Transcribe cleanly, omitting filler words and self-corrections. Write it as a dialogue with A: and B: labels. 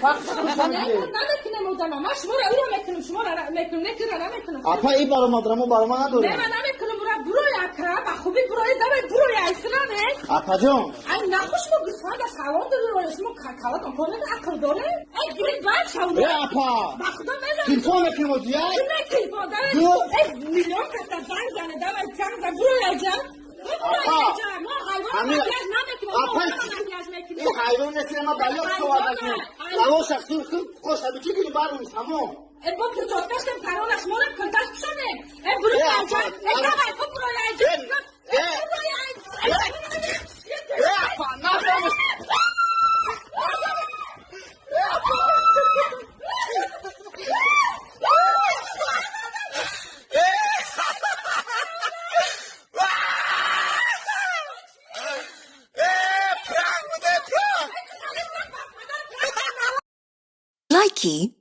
A: نمیکنم اودم من شما را او را میکنم شما را میکنم نمیکنم
B: اپا ای برای مادرمو برای ما نداره
A: نه من نمیکنم برو یکرا با خوبی برو یکرا نه
B: اپا جان
A: ای نخوش ما گسفند از حوام داره شما کلات آنکارت عقل داره ای گیرید باید شونه
B: ای اپا
A: با خدا میدونم
B: تلفون میکنم از یک
A: نه تلفون داره ای میلیون کستا زنگ زنه داره برو یکرا
B: این حیوان نسیم ما بلیاد سوال نکنم لوا شخصی خوش همیچی که بارو نیست همون
A: با که توستشتم پرانش مورد کنتاش بشنه برو یکرا ای نباید برو
C: Likey